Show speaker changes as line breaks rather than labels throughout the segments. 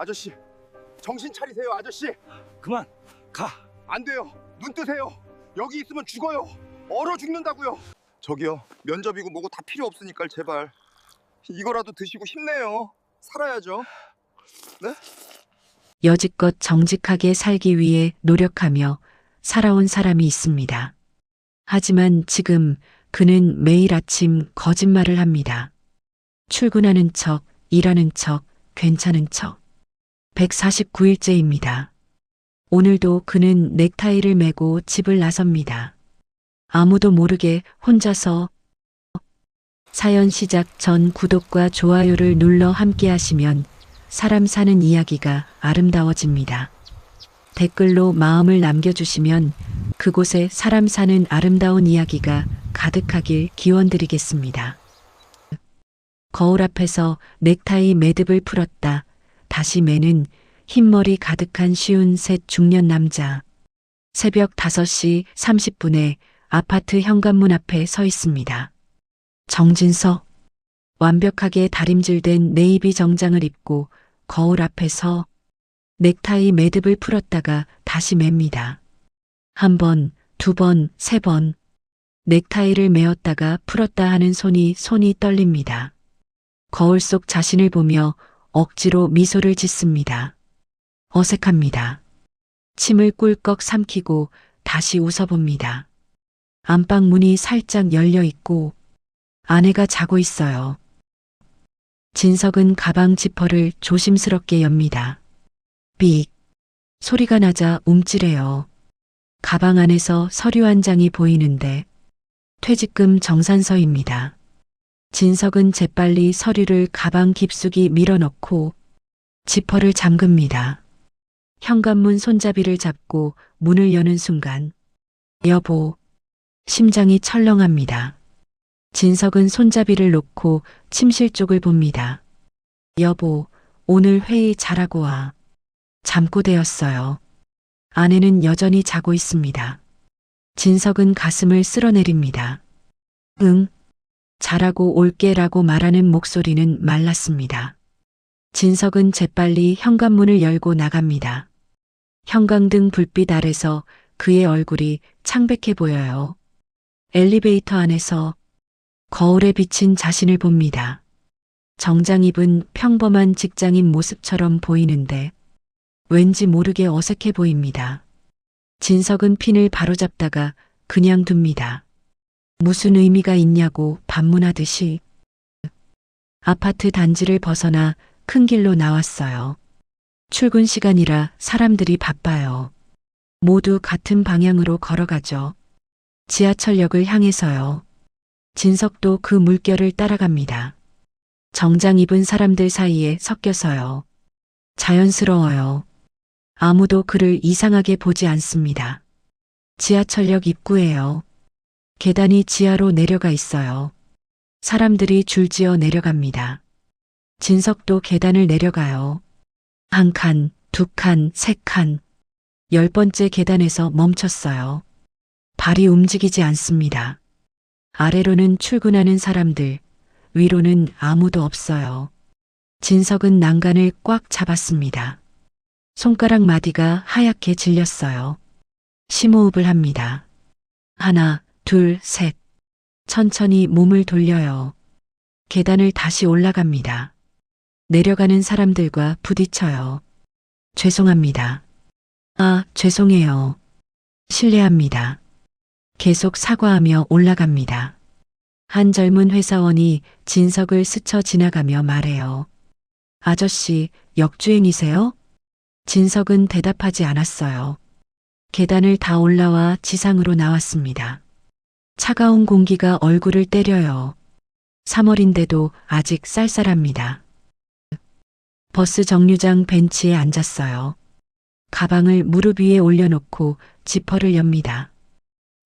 아저씨, 정신 차리세요, 아저씨.
그만 가.
안 돼요. 눈 뜨세요. 여기 있으면 죽어요. 얼어 죽는다고요. 저기요, 면접이고 뭐고 다 필요 없으니까 제발 이거라도 드시고 힘내요. 살아야죠. 네?
여지껏 정직하게 살기 위해 노력하며 살아온 사람이 있습니다. 하지만 지금 그는 매일 아침 거짓말을 합니다. 출근하는 척, 일하는 척, 괜찮은 척. 149일째입니다. 오늘도 그는 넥타이를 메고 집을 나섭니다. 아무도 모르게 혼자서. 사연 시작 전 구독과 좋아요를 눌러 함께 하시면 사람 사는 이야기가 아름다워집니다. 댓글로 마음을 남겨주시면 그곳에 사람 사는 아름다운 이야기가 가득하길 기원드리겠습니다. 거울 앞에서 넥타이 매듭을 풀었다. 다시 매는 흰머리 가득한 53 중년 남자. 새벽 5시 30분에 아파트 현관문 앞에 서 있습니다. 정진석. 완벽하게 다림질된 네이비 정장을 입고 거울 앞에서 넥타이 매듭을 풀었다가 다시 맵니다. 한 번, 두 번, 세 번. 넥타이를 메었다가 풀었다 하는 손이 떨립니다. 거울 속 자신을 보며 억지로 미소를 짓습니다. 어색합니다. 침을 꿀꺽 삼키고 다시 웃어봅니다. 안방 문이 살짝 열려 있고 아내가 자고 있어요. 진석은 가방 지퍼를 조심스럽게 엽니다. 삑. 소리가 나자 움찔해요. 가방 안에서 서류 한 장이 보이는데 퇴직금 정산서입니다. 진석은 재빨리 서류를 가방 깊숙이 밀어넣고 지퍼를 잠급니다. 현관문 손잡이를 잡고 문을 여는 순간 여보. 심장이 철렁합니다. 진석은 손잡이를 놓고 침실 쪽을 봅니다. 여보, 오늘 회의 잘하고 와. 잠꼬대였어요. 아내는 여전히 자고 있습니다. 진석은 가슴을 쓸어내립니다. 응, 잘하고 올게라고 말하는 목소리는 말랐습니다. 진석은 재빨리 현관문을 열고 나갑니다. 형광등 불빛 아래서 그의 얼굴이 창백해 보여요. 엘리베이터 안에서 거울에 비친 자신을 봅니다. 정장 입은 평범한 직장인 모습처럼 보이는데 왠지 모르게 어색해 보입니다. 진석은 핀을 바로잡다가 그냥 둡니다. 무슨 의미가 있냐고 반문하듯이. 아파트 단지를 벗어나 큰 길로 나왔어요. 출근 시간이라 사람들이 바빠요. 모두 같은 방향으로 걸어가죠. 지하철역을 향해서요. 진석도 그 물결을 따라갑니다. 정장 입은 사람들 사이에 섞여서요. 자연스러워요. 아무도 그를 이상하게 보지 않습니다. 지하철역 입구예요. 계단이 지하로 내려가 있어요. 사람들이 줄지어 내려갑니다. 진석도 계단을 내려가요. 한 칸, 두 칸, 세 칸. 10번째 계단에서 멈췄어요. 발이 움직이지 않습니다. 아래로는 출근하는 사람들, 위로는 아무도 없어요. 진석은 난간을 꽉 잡았습니다. 손가락 마디가 하얗게 질렸어요. 심호흡을 합니다. 하나, 둘, 셋. 천천히 몸을 돌려요. 계단을 다시 올라갑니다. 내려가는 사람들과 부딪혀요. 죄송합니다. 아, 죄송해요. 실례합니다. 계속 사과하며 올라갑니다. 한 젊은 회사원이 진석을 스쳐 지나가며 말해요. 아저씨, 역주행이세요? 진석은 대답하지 않았어요. 계단을 다 올라와 지상으로 나왔습니다. 차가운 공기가 얼굴을 때려요. 3월인데도 아직 쌀쌀합니다. 버스 정류장 벤치에 앉았어요. 가방을 무릎 위에 올려놓고 지퍼를 엽니다.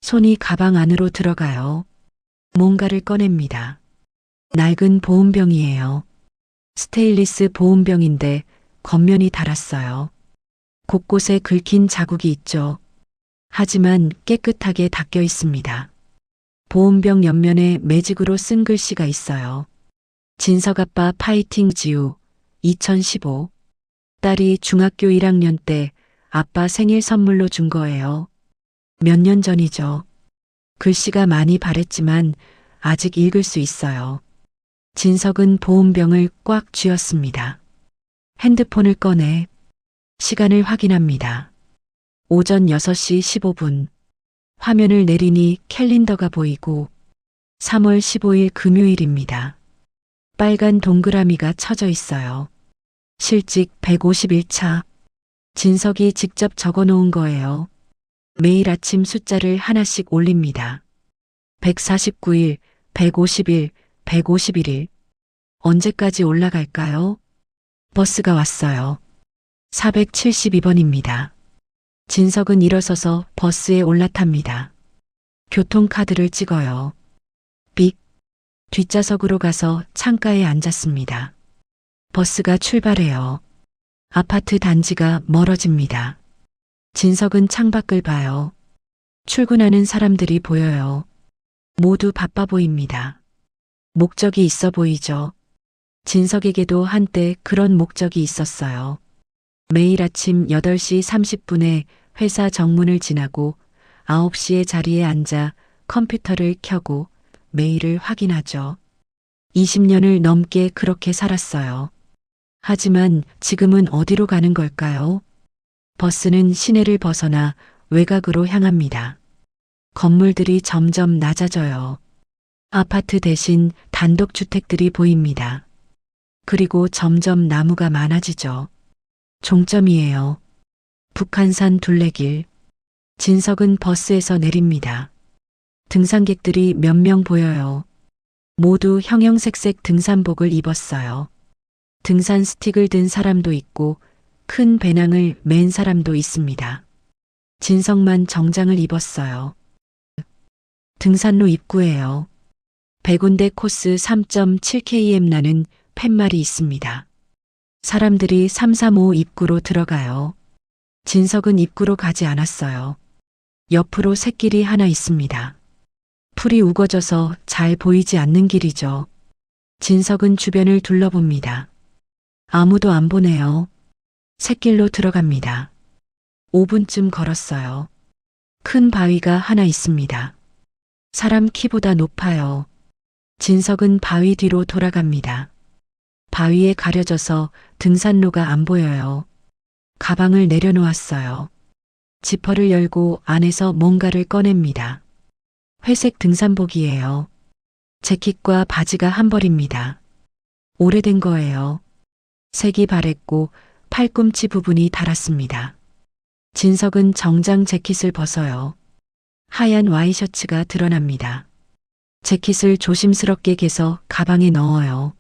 손이 가방 안으로 들어가요. 뭔가를 꺼냅니다. 낡은 보온병이에요. 스테인리스 보온병인데 겉면이 닳았어요. 곳곳에 긁힌 자국이 있죠. 하지만 깨끗하게 닦여 있습니다. 보온병 옆면에 매직으로 쓴 글씨가 있어요. 진석 아빠 파이팅 지우 2015. 딸이 중학교 1학년 때 아빠 생일 선물로 준 거예요. 몇 년 전이죠. 글씨가 많이 바랬지만 아직 읽을 수 있어요. 진석은 보온병을 꽉 쥐었습니다. 핸드폰을 꺼내 시간을 확인합니다. 오전 6시 15분. 화면을 내리니 캘린더가 보이고 3월 15일 금요일입니다. 빨간 동그라미가 쳐져 있어요. 실직 151차. 진석이 직접 적어 놓은 거예요. 매일 아침 숫자를 하나씩 올립니다. 149일, 150일, 151일. 언제까지 올라갈까요? 버스가 왔어요. 472번입니다. 진석은 일어서서 버스에 올라탑니다. 교통카드를 찍어요. 삑. 뒷좌석으로 가서 창가에 앉았습니다. 버스가 출발해요. 아파트 단지가 멀어집니다. 진석은 창밖을 봐요. 출근하는 사람들이 보여요. 모두 바빠 보입니다. 목적이 있어 보이죠. 진석에게도 한때 그런 목적이 있었어요. 매일 아침 8시 30분에 회사 정문을 지나고 9시에 자리에 앉아 컴퓨터를 켜고 메일을 확인하죠. 20년을 넘게 그렇게 살았어요. 하지만 지금은 어디로 가는 걸까요? 버스는 시내를 벗어나 외곽으로 향합니다. 건물들이 점점 낮아져요. 아파트 대신 단독주택들이 보입니다. 그리고 점점 나무가 많아지죠. 종점이에요. 북한산 둘레길. 진석은 버스에서 내립니다. 등산객들이 몇 명 보여요. 모두 형형색색 등산복을 입었어요. 등산 스틱을 든 사람도 있고 큰 배낭을 맨 사람도 있습니다. 진석만 정장을 입었어요. 등산로 입구예요. 100군데 코스 3.7km 나는 팻말이 있습니다. 사람들이 335 입구로 들어가요. 진석은 입구로 가지 않았어요. 옆으로 샛길이 하나 있습니다. 풀이 우거져서 잘 보이지 않는 길이죠. 진석은 주변을 둘러봅니다. 아무도 안 보네요. 샛길로 들어갑니다. 5분쯤 걸었어요. 큰 바위가 하나 있습니다. 사람 키보다 높아요. 진석은 바위 뒤로 돌아갑니다. 바위에 가려져서 등산로가 안 보여요. 가방을 내려놓았어요. 지퍼를 열고 안에서 뭔가를 꺼냅니다. 회색 등산복이에요. 재킷과 바지가 한 벌입니다. 오래된 거예요. 색이 바랬고 팔꿈치 부분이 닳았습니다. 진석은 정장 재킷을 벗어요. 하얀 와이셔츠가 드러납니다. 재킷을 조심스럽게 개서 가방에 넣어요.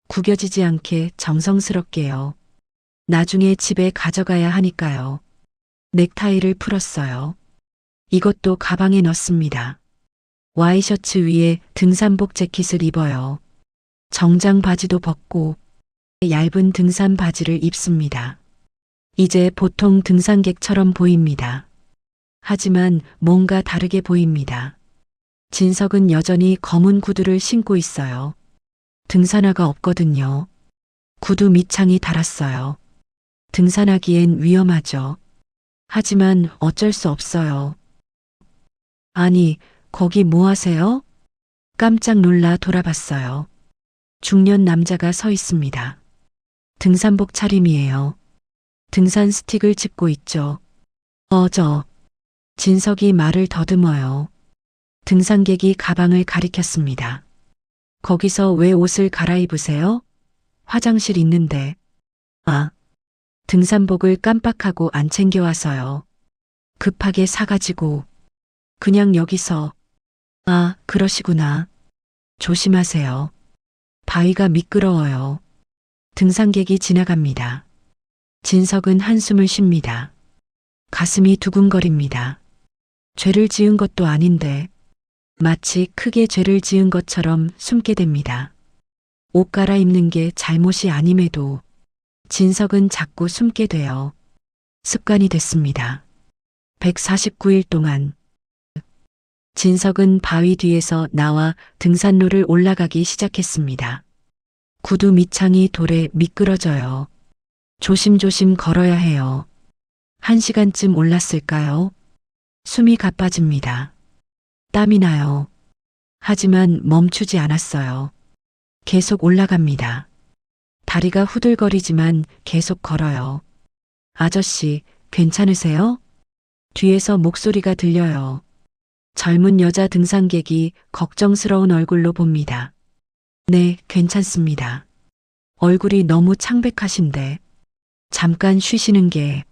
구겨지지 않게 정성스럽게요. 나중에 집에 가져가야 하니까요. 넥타이를 풀었어요. 이것도 가방에 넣습니다. 와이셔츠 위에 등산복 재킷을 입어요. 정장 바지도 벗고 얇은 등산 바지를 입습니다. 이제 보통 등산객처럼 보입니다. 하지만 뭔가 다르게 보입니다. 진석은 여전히 검은 구두를 신고 있어요. 등산화가 없거든요. 구두 밑창이 닳았어요. 등산하기엔 위험하죠. 하지만 어쩔 수 없어요. 아니, 거기 뭐 하세요? 깜짝 놀라 돌아봤어요. 중년 남자가 서 있습니다. 등산복 차림이에요. 등산 스틱을 짚고 있죠. 진석이 말을 더듬어요. 등산객이 가방을 가리켰습니다. 거기서 왜 옷을 갈아입으세요? 화장실 있는데. 등산복을 깜빡하고 안 챙겨와서요. 급하게 사가지고. 그냥 여기서. 그러시구나. 조심하세요. 바위가 미끄러워요. 등산객이 지나갑니다. 진석은 한숨을 쉽니다. 가슴이 두근거립니다. 죄를 지은 것도 아닌데 마치 크게 죄를 지은 것처럼 숨게 됩니다. 옷 갈아입는 게 잘못이 아님에도 진석은 자꾸 숨게 돼요. 습관이 됐습니다. 149일 동안 진석은 바위 뒤에서 나와 등산로를 올라가기 시작했습니다. 구두 밑창이 돌에 미끄러져요. 조심조심 걸어야 해요. 1시간쯤 올랐을까요? 숨이 가빠집니다. 땀이 나요. 하지만 멈추지 않았어요. 계속 올라갑니다. 다리가 후들거리지만 계속 걸어요. 아저씨, 괜찮으세요? 뒤에서 목소리가 들려요. 젊은 여자 등산객이 걱정스러운 얼굴로 봅니다. 네, 괜찮습니다. 얼굴이 너무 창백하신데 잠깐 쉬시는 게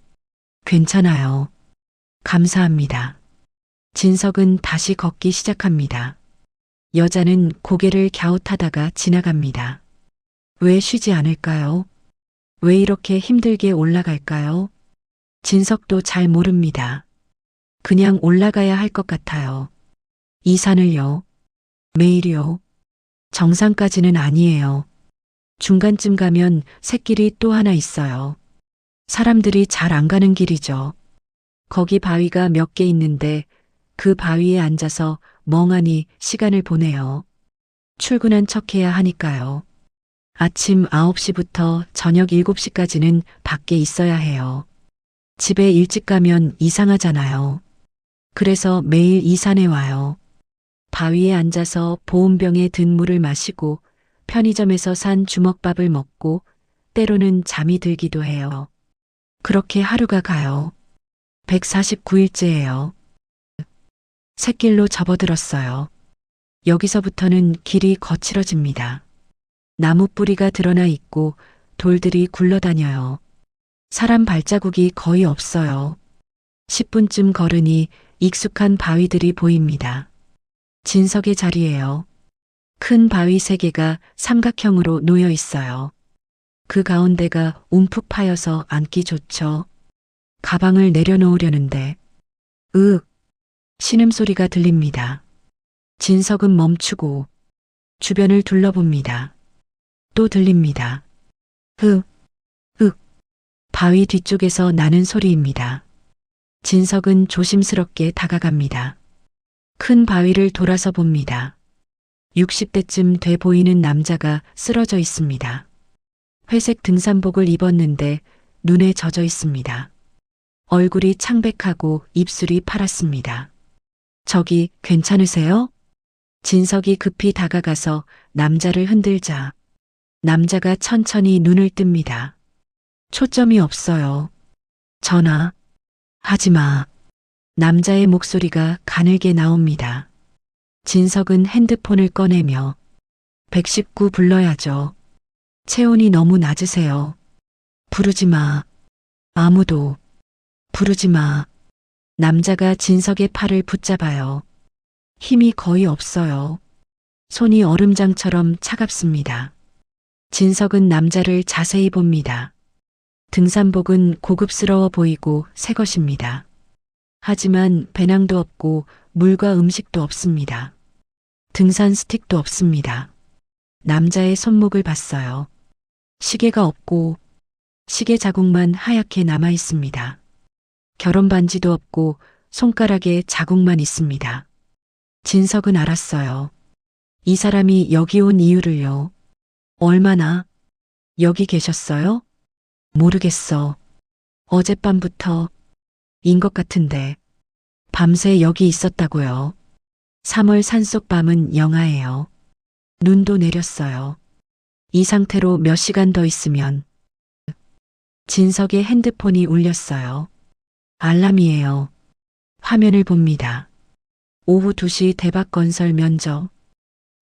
괜찮아요. 감사합니다. 진석은 다시 걷기 시작합니다. 여자는 고개를 갸웃하다가 지나갑니다. 왜 쉬지 않을까요? 왜 이렇게 힘들게 올라갈까요? 진석도 잘 모릅니다. 그냥 올라가야 할 것 같아요. 이 산을요. 매일이요. 정상까지는 아니에요. 중간쯤 가면 샛길이 또 하나 있어요. 사람들이 잘 안 가는 길이죠. 거기 바위가 몇 개 있는데 그 바위에 앉아서 멍하니 시간을 보내요. 출근한 척해야 하니까요. 아침 9시부터 저녁 7시까지는 밖에 있어야 해요. 집에 일찍 가면 이상하잖아요. 그래서 매일 이 산에 와요. 바위에 앉아서 보온병에 든 물을 마시고 편의점에서 산 주먹밥을 먹고 때로는 잠이 들기도 해요. 그렇게 하루가 가요. 149일째예요. 샛길로 접어들었어요. 여기서부터는 길이 거칠어집니다. 나무 뿌리가 드러나 있고 돌들이 굴러다녀요. 사람 발자국이 거의 없어요. 10분쯤 걸으니 익숙한 바위들이 보입니다. 진석의 자리예요. 큰 바위 3개가 삼각형으로 놓여 있어요. 그 가운데가 움푹 파여서 앉기 좋죠. 가방을 내려놓으려는데 신음소리가 들립니다. 진석은 멈추고 주변을 둘러봅니다. 또 들립니다. 바위 뒤쪽에서 나는 소리입니다. 진석은 조심스럽게 다가갑니다. 큰 바위를 돌아서 봅니다. 60대쯤 돼 보이는 남자가 쓰러져 있습니다. 회색 등산복을 입었는데 눈에 젖어 있습니다. 얼굴이 창백하고 입술이 파랗습니다. 저기 괜찮으세요? 진석이 급히 다가가서 남자를 흔들자 남자가 천천히 눈을 뜹니다. 초점이 없어요. 전화 하지 마. 남자의 목소리가 가늘게 나옵니다. 진석은 핸드폰을 꺼내며 119 불러야죠. 체온이 너무 낮으세요. 부르지 마. 아무도 부르지 마. 남자가 진석의 팔을 붙잡아요. 힘이 거의 없어요. 손이 얼음장처럼 차갑습니다. 진석은 남자를 자세히 봅니다. 등산복은 고급스러워 보이고 새 것입니다. 하지만 배낭도 없고 물과 음식도 없습니다. 등산 스틱도 없습니다. 남자의 손목을 봤어요. 시계가 없고 시계 자국만 하얗게 남아 있습니다. 결혼 반지도 없고 손가락에 자국만 있습니다. 진석은 알았어요. 이 사람이 여기 온 이유를요. 얼마나 여기 계셨어요? 모르겠어. 어젯밤부터 인 것 같은데 밤새 여기 있었다고요. 3월 산속 밤은 영하예요. 눈도 내렸어요. 이 상태로 몇 시간 더 있으면 진석의 핸드폰이 울렸어요. 알람이에요. 화면을 봅니다. 오후 2시 대박건설 면접.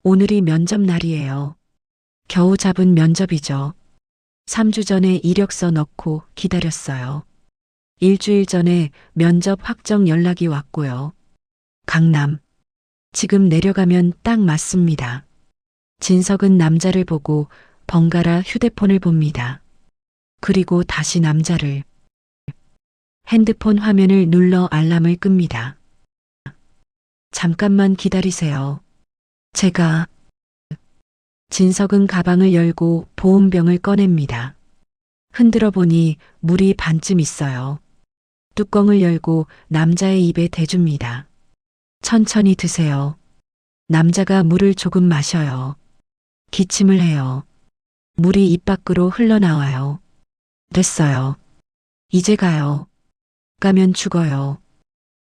오늘이 면접 날이에요. 겨우 잡은 면접이죠. 3주 전에 이력서 넣고 기다렸어요. 일주일 전에 면접 확정 연락이 왔고요. 강남. 지금 내려가면 딱 맞습니다. 진석은 남자를 보고 번갈아 휴대폰을 봅니다. 그리고 다시 남자를. 핸드폰 화면을 눌러 알람을 끕니다. 잠깐만 기다리세요. 제가. 진석은 가방을 열고 보온병을 꺼냅니다. 흔들어 보니 물이 반쯤 있어요. 뚜껑을 열고 남자의 입에 대줍니다. 천천히 드세요. 남자가 물을 조금 마셔요. 기침을 해요. 물이 입 밖으로 흘러나와요. 됐어요. 이제 가요. 가면 죽어요.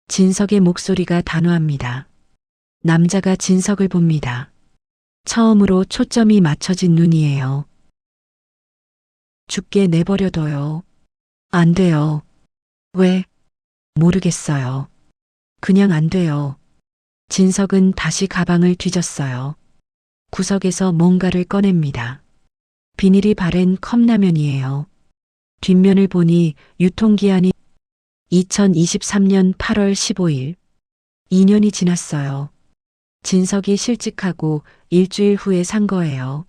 진석의 목소리가 단호합니다. 남자가 진석을 봅니다. 처음으로 초점이 맞춰진 눈이에요. 죽게 내버려둬요. 안 돼요. 왜? 모르겠어요. 그냥 안 돼요. 진석은 다시 가방을 뒤졌어요. 구석에서 뭔가를 꺼냅니다. 비닐이 바랜 컵라면이에요. 뒷면을 보니 유통기한이 2023년 8월 15일. 2년이 지났어요. 진석이 실직하고 일주일 후에 산 거예요.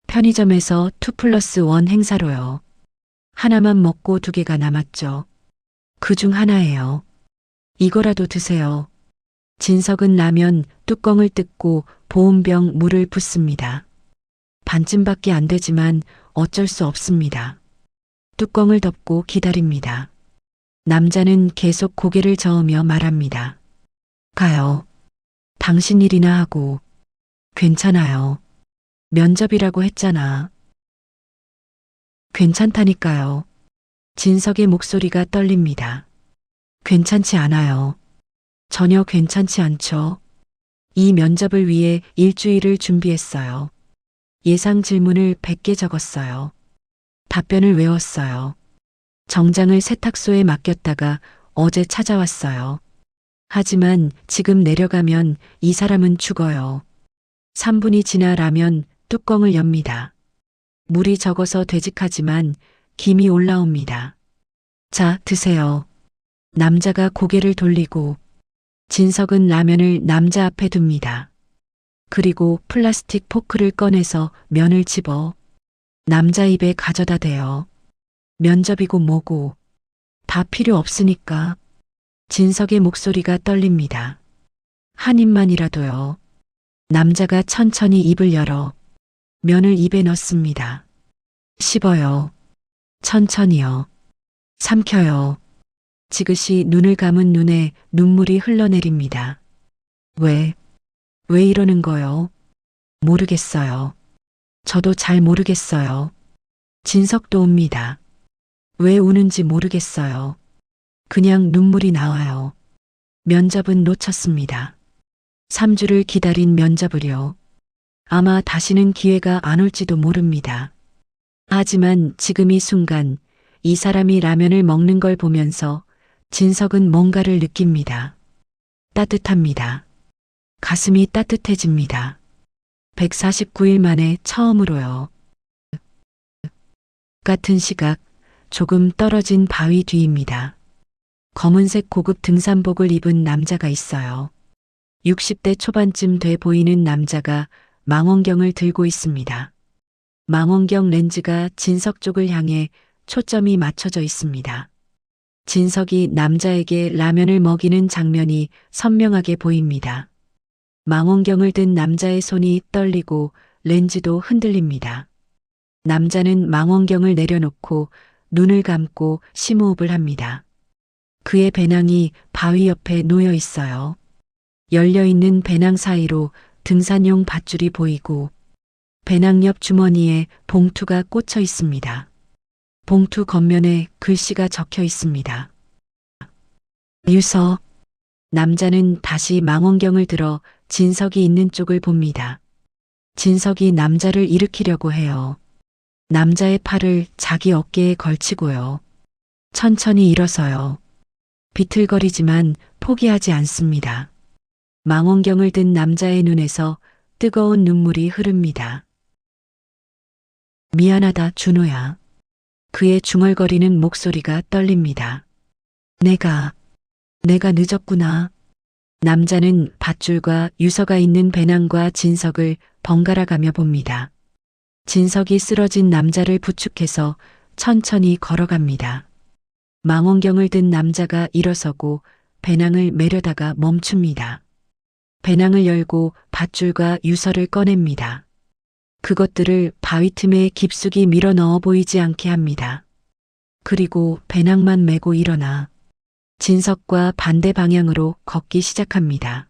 편의점에서 2+1 행사로요. 하나만 먹고 2개가 남았죠. 그 중 하나예요. 이거라도 드세요. 진석은 라면 뚜껑을 뜯고 보온병 물을 붓습니다. 반쯤밖에 안 되지만 어쩔 수 없습니다. 뚜껑을 덮고 기다립니다. 남자는 계속 고개를 저으며 말합니다. 가요. 당신 일이나 하고. 괜찮아요. 면접이라고 했잖아. 괜찮다니까요. 진석의 목소리가 떨립니다. 괜찮지 않아요. 전혀 괜찮지 않죠. 이 면접을 위해 일주일을 준비했어요. 예상 질문을 100개 적었어요. 답변을 외웠어요. 정장을 세탁소에 맡겼다가 어제 찾아왔어요. 하지만 지금 내려가면 이 사람은 죽어요. 3분이 지나 라면 뚜껑을 엽니다. 물이 적어서 되직하지만 김이 올라옵니다. 자, 드세요. 남자가 고개를 돌리고 진석은 라면을 남자 앞에 둡니다. 그리고 플라스틱 포크를 꺼내서 면을 집어 남자 입에 가져다 대요. 면접이고 뭐고 다 필요 없으니까. 진석의 목소리가 떨립니다. 한 입만이라도요. 남자가 천천히 입을 열어 면을 입에 넣습니다. 씹어요. 천천히요. 삼켜요. 지그시 눈을 감은 눈에 눈물이 흘러내립니다. 왜 이러는 거요? 모르겠어요. 저도 잘 모르겠어요. 진석도 옵니다. 왜 우는지 모르겠어요. 그냥 눈물이 나와요. 면접은 놓쳤습니다. 3주를 기다린 면접을요. 아마 다시는 기회가 안 올지도 모릅니다. 하지만 지금 이 순간 이 사람이 라면을 먹는 걸 보면서 진석은 뭔가를 느낍니다. 따뜻합니다. 가슴이 따뜻해집니다. 149일 만에 처음으로요. 같은 시각 조금 떨어진 바위 뒤입니다. 검은색 고급 등산복을 입은 남자가 있어요. 60대 초반쯤 돼 보이는 남자가 망원경을 들고 있습니다. 망원경 렌즈가 진석 쪽을 향해 초점이 맞춰져 있습니다. 진석이 남자에게 라면을 먹이는 장면이 선명하게 보입니다. 망원경을 든 남자의 손이 떨리고 렌즈도 흔들립니다. 남자는 망원경을 내려놓고 눈을 감고 심호흡을 합니다. 그의 배낭이 바위 옆에 놓여 있어요. 열려있는 배낭 사이로 등산용 밧줄이 보이고 배낭 옆 주머니에 봉투가 꽂혀 있습니다. 봉투 겉면에 글씨가 적혀 있습니다. 유서. 남자는 다시 망원경을 들어 진석이 있는 쪽을 봅니다. 진석이 남자를 일으키려고 해요. 남자의 팔을 자기 어깨에 걸치고요. 천천히 일어서요. 비틀거리지만 포기하지 않습니다. 망원경을 든 남자의 눈에서 뜨거운 눈물이 흐릅니다. 미안하다, 준호야. 그의 중얼거리는 목소리가 떨립니다. 내가 늦었구나. 남자는 밧줄과 유서가 있는 배낭과 진석을 번갈아 가며 봅니다. 진석이 쓰러진 남자를 부축해서 천천히 걸어갑니다. 망원경을 든 남자가 일어서고 배낭을 매려다가 멈춥니다. 배낭을 열고 밧줄과 유서를 꺼냅니다. 그것들을 바위 틈에 깊숙이 밀어 넣어 보이지 않게 합니다. 그리고 배낭만 메고 일어나 진석과 반대 방향으로 걷기 시작합니다.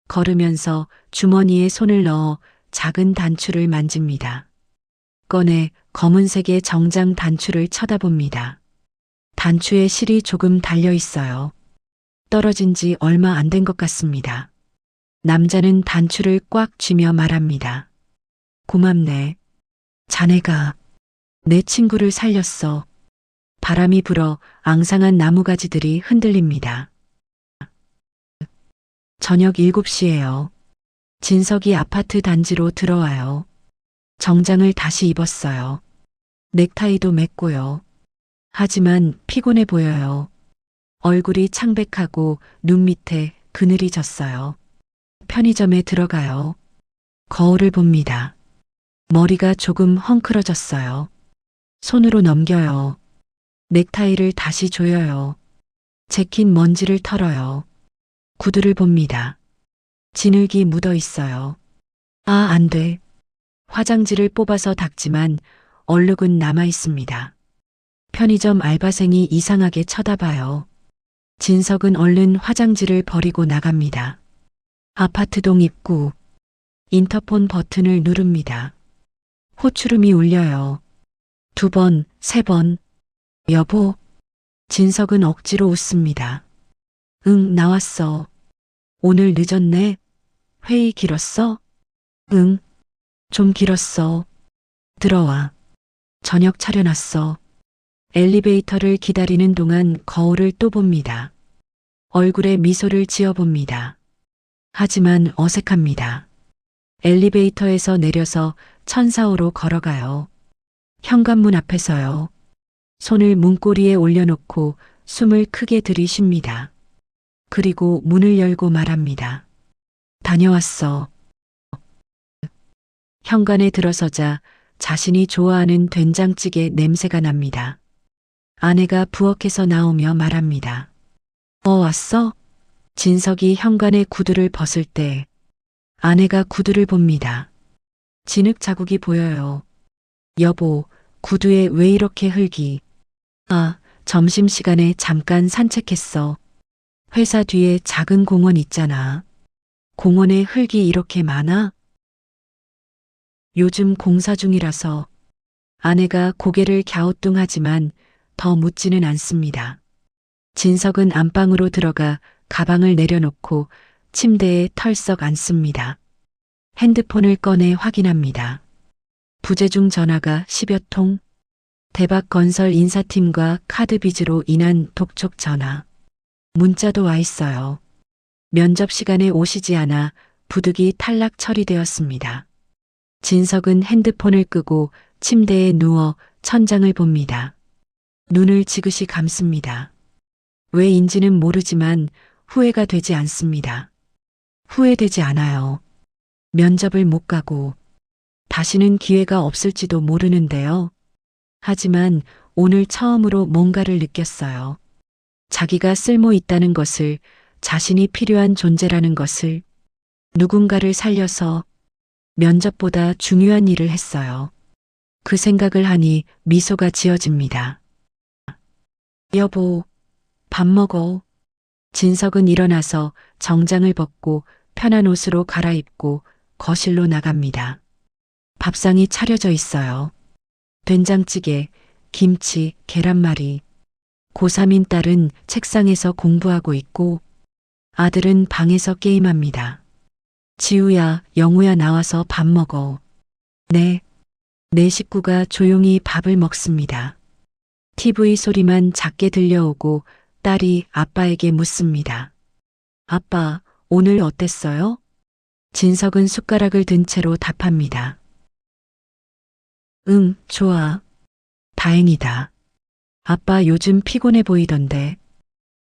걸으면서 주머니에 손을 넣어 작은 단추를 만집니다. 꺼내 검은색의 정장 단추를 쳐다봅니다. 단추에 실이 조금 달려 있어요. 떨어진 지 얼마 안 된 것 같습니다. 남자는 단추를 꽉 쥐며 말합니다. 고맙네. 자네가 내 친구를 살렸어. 바람이 불어 앙상한 나무가지들이 흔들립니다. 저녁 7시예요. 진석이 아파트 단지로 들어와요. 정장을 다시 입었어요. 넥타이도 맸고요. 하지만 피곤해 보여요. 얼굴이 창백하고 눈 밑에 그늘이 졌어요. 편의점에 들어가요. 거울을 봅니다. 머리가 조금 헝클어졌어요. 손으로 넘겨요. 넥타이를 다시 조여요. 재킷 먼지를 털어요. 구두를 봅니다. 진흙이 묻어 있어요. 아, 안 돼. 화장지를 뽑아서 닦지만 얼룩은 남아 있습니다. 편의점 알바생이 이상하게 쳐다봐요. 진석은 얼른 화장지를 버리고 나갑니다. 아파트동 입구. 인터폰 버튼을 누릅니다. 호출음이 울려요. 2번, 3번. 여보. 진석은 억지로 웃습니다. 응, 나왔어. 오늘 늦었네. 회의 길었어? 응, 좀 길었어. 들어와. 저녁 차려놨어. 엘리베이터를 기다리는 동안 거울을 또 봅니다. 얼굴에 미소를 지어봅니다. 하지만 어색합니다. 엘리베이터에서 내려서 천사호로 걸어가요. 현관문 앞에서요. 손을 문고리에 올려놓고 숨을 크게 들이쉽니다. 그리고 문을 열고 말합니다. 다녀왔어. 현관에 들어서자 자신이 좋아하는 된장찌개 냄새가 납니다. 아내가 부엌에서 나오며 말합니다. 왔어? 진석이 현관에 구두를 벗을 때 아내가 구두를 봅니다. 진흙 자국이 보여요. 여보, 구두에 왜 이렇게 흙이? 아, 점심시간에 잠깐 산책했어. 회사 뒤에 작은 공원 있잖아. 공원에 흙이 이렇게 많아? 요즘 공사 중이라서. 아내가 고개를 갸우뚱하지만 더 묻지는 않습니다. 진석은 안방으로 들어가 가방을 내려놓고 침대에 털썩 앉습니다. 핸드폰을 꺼내 확인합니다. 부재중 전화가 10여 통. 대박건설 인사팀과 카드비즈로 인한 독촉 전화. 문자도 와 있어요. 면접 시간에 오시지 않아 부득이 탈락 처리되었습니다. 진석은 핸드폰을 끄고 침대에 누워 천장을 봅니다. 눈을 지그시 감습니다. 왜인지는 모르지만 후회가 되지 않습니다. 후회되지 않아요. 면접을 못 가고 다시는 기회가 없을지도 모르는데요. 하지만 오늘 처음으로 뭔가를 느꼈어요. 자기가 쓸모 있다는 것을, 자신이 필요한 존재라는 것을, 누군가를 살려서 면접보다 중요한 일을 했어요. 그 생각을 하니 미소가 지어집니다. 여보, 밥 먹어. 진석은 일어나서 정장을 벗고 편한 옷으로 갈아입고 거실로 나갑니다. 밥상이 차려져 있어요. 된장찌개, 김치, 계란말이. 고3인 딸은 책상에서 공부하고 있고 아들은 방에서 게임합니다. 지우야, 영우야 나와서 밥 먹어. 네. 네 식구가 조용히 밥을 먹습니다. TV 소리만 작게 들려오고 딸이 아빠에게 묻습니다. 아빠, 오늘 어땠어요? 진석은 숟가락을 든 채로 답합니다. 응, 좋아. 다행이다. 아빠 요즘 피곤해 보이던데.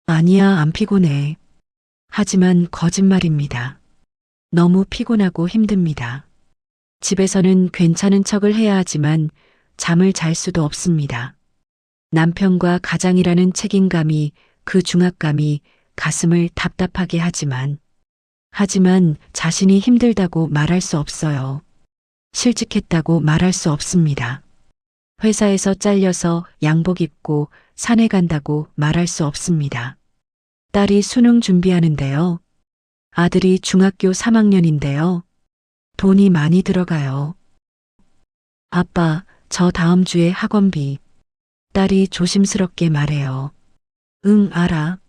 아니야, 안 피곤해. 하지만 거짓말입니다. 너무 피곤하고 힘듭니다. 집에서는 괜찮은 척을 해야 하지만 잠을 잘 수도 없습니다. 남편과 가장이라는 책임감이, 그 중압감이 가슴을 답답하게 하지만 자신이 힘들다고 말할 수 없어요. 실직했다고 말할 수 없습니다. 회사에서 잘려서 양복 입고 산에 간다고 말할 수 없습니다. 딸이 수능 준비하는데요. 아들이 중학교 3학년인데요. 돈이 많이 들어가요. 아빠, 저 다음 주에 학원비. 딸이 조심스럽게 말해요. 응, 알아.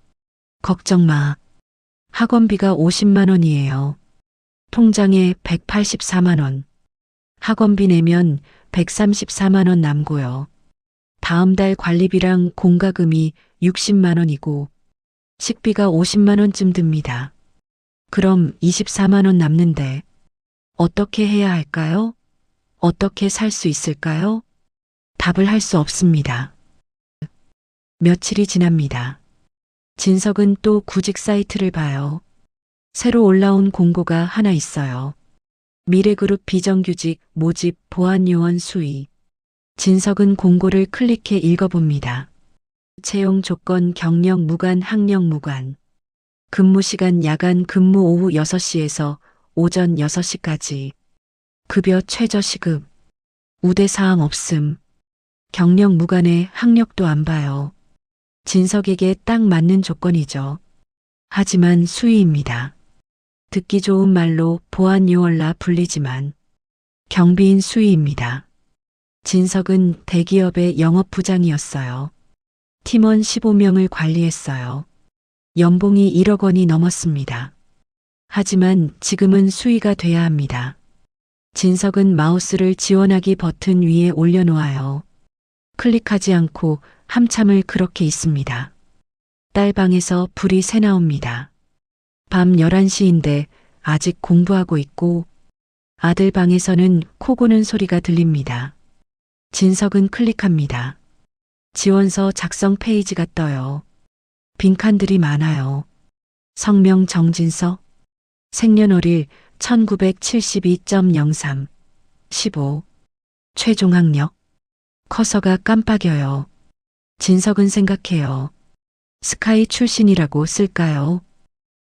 걱정 마. 학원비가 50만 원이에요. 통장에 184만 원. 학원비 내면 134만 원 남고요. 다음 달 관리비랑 공과금이 60만 원이고 식비가 50만 원쯤 듭니다. 그럼 24만 원 남는데 어떻게 해야 할까요? 어떻게 살 수 있을까요? 답을 할 수 없습니다. 며칠이 지납니다. 진석은 또 구직 사이트를 봐요. 새로 올라온 공고가 하나 있어요. 미래그룹 비정규직 모집 보안요원 수의. 진석은 공고를 클릭해 읽어봅니다. 채용 조건 경력 무관 학력 무관. 근무 시간 야간 근무 오후 6시에서 오전 6시까지. 급여 최저 시급. 우대사항 없음. 경력 무관에 학력도 안 봐요. 진석에게 딱 맞는 조건이죠. 하지만 수의입니다. 듣기 좋은 말로 보안요원라 불리지만 경비인 수의입니다. 진석은 대기업의 영업부장이었어요. 팀원 15명을 관리했어요. 연봉이 1억 원이 넘었습니다. 하지만 지금은 수의가 돼야 합니다. 진석은 마우스를 지원하기 버튼 위에 올려놓아요. 클릭하지 않고 한참을 그렇게 있습니다. 딸 방에서 불이 새나옵니다. 밤 11시인데 아직 공부하고 있고 아들 방에서는 코 고는 소리가 들립니다. 진석은 클릭합니다. 지원서 작성 페이지가 떠요. 빈칸들이 많아요. 성명 정진석, 생년월일 1972.03, 15, 최종 학력. 커서가 깜빡여요. 진석은 생각해요. 스카이 출신이라고 쓸까요?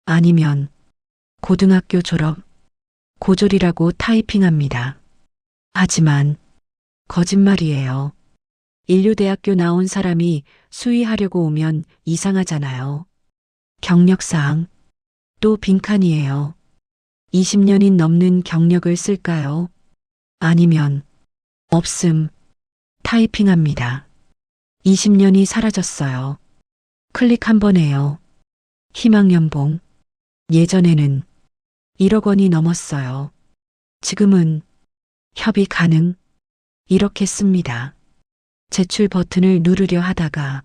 아니면 고등학교 졸업, 고졸이라고 타이핑합니다. 하지만 거짓말이에요. 인류대학교 나온 사람이 수의하려고 오면 이상하잖아요. 경력사항, 또 빈칸이에요. 20년이 넘는 경력을 쓸까요? 아니면 없음, 타이핑합니다. 20년이 사라졌어요. 클릭 한 번 해요. 희망연봉. 예전에는 1억 원이 넘었어요. 지금은 협의 가능. 이렇게 씁니다. 제출 버튼을 누르려 하다가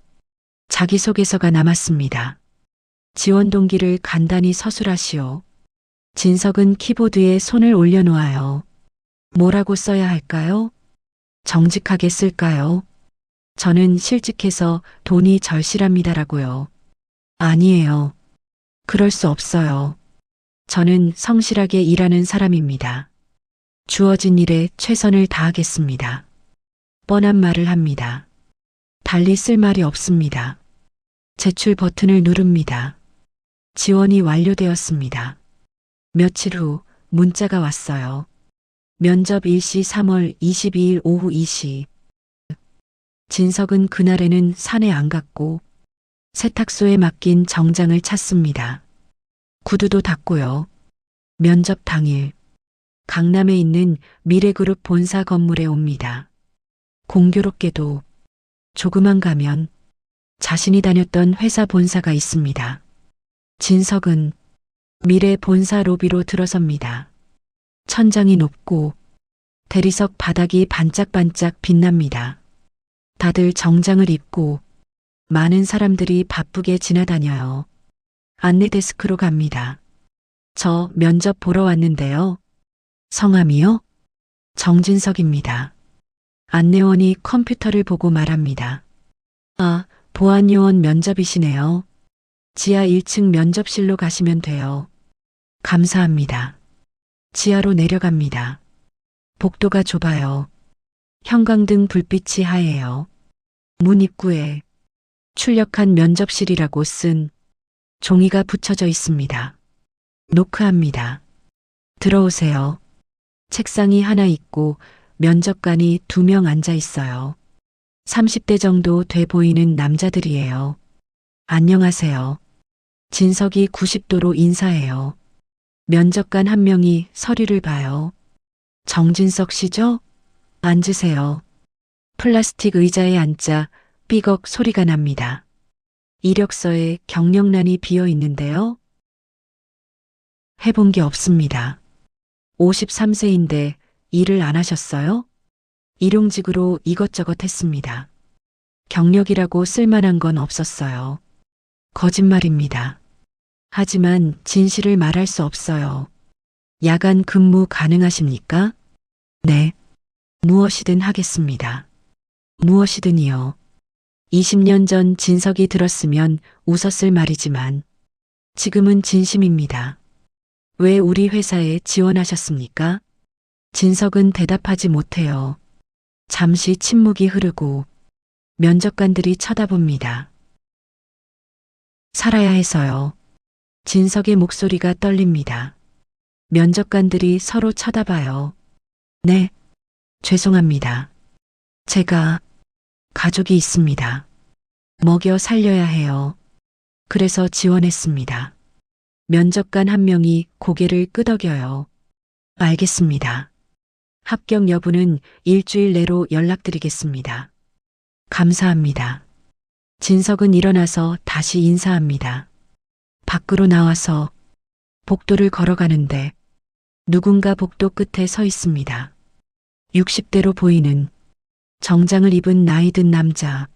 자기소개서가 남았습니다. 지원 동기를 간단히 서술하시오. 진석은 키보드에 손을 올려놓아요. 뭐라고 써야 할까요? 정직하게 쓸까요? 저는 실직해서 돈이 절실합니다라고요. 아니에요. 그럴 수 없어요. 저는 성실하게 일하는 사람입니다. 주어진 일에 최선을 다하겠습니다. 뻔한 말을 합니다. 달리 쓸 말이 없습니다. 제출 버튼을 누릅니다. 지원이 완료되었습니다. 며칠 후 문자가 왔어요. 면접 일시 3월 22일 오후 2시. 진석은 그날에는 산에 안 갔고 세탁소에 맡긴 정장을 찾습니다. 구두도 닦고요. 면접 당일 강남에 있는 미래그룹 본사 건물에 옵니다. 공교롭게도 조그만 가면 자신이 다녔던 회사 본사가 있습니다. 진석은 미래 본사 로비로 들어섭니다. 천장이 높고 대리석 바닥이 반짝반짝 빛납니다. 다들 정장을 입고 많은 사람들이 바쁘게 지나다녀요. 안내 데스크로 갑니다. 저 면접 보러 왔는데요. 성함이요? 정진석입니다. 안내원이 컴퓨터를 보고 말합니다. 아, 보안요원 면접이시네요. 지하 1층 면접실로 가시면 돼요. 감사합니다. 지하로 내려갑니다. 복도가 좁아요. 형광등 불빛이 하얘요. 문 입구에 출력한 면접실이라고 쓴 종이가 붙여져 있습니다. 노크합니다. 들어오세요. 책상이 하나 있고 면접관이 2명 앉아 있어요. 30대 정도 돼 보이는 남자들이에요. 안녕하세요. 진석이 90도로 인사해요. 면접관 한 명이 서류를 봐요. 정진석 씨죠? 앉으세요. 플라스틱 의자에 앉자 삐걱 소리가 납니다. 이력서에 경력란이 비어 있는데요. 해본 게 없습니다. 53세인데 일을 안 하셨어요? 일용직으로 이것저것 했습니다. 경력이라고 쓸만한 건 없었어요. 거짓말입니다. 하지만 진실을 말할 수 없어요. 야간 근무 가능하십니까? 네. 무엇이든 하겠습니다. 무엇이든이요. 20년 전 진석이 들었으면 웃었을 말이지만 지금은 진심입니다. 왜 우리 회사에 지원하셨습니까? 진석은 대답하지 못해요. 잠시 침묵이 흐르고 면접관들이 쳐다봅니다. 살아야 해서요. 진석의 목소리가 떨립니다. 면접관들이 서로 쳐다봐요. 네, 죄송합니다. 제가 가족이 있습니다. 먹여 살려야 해요. 그래서 지원했습니다. 면접관 한 명이 고개를 끄덕여요. 알겠습니다. 합격 여부는 일주일 내로 연락드리겠습니다. 감사합니다. 진석은 일어나서 다시 인사합니다. 밖으로 나와서 복도를 걸어가는데 누군가 복도 끝에 서 있습니다. 60대로 보이는 정장을 입은 나이든 남자.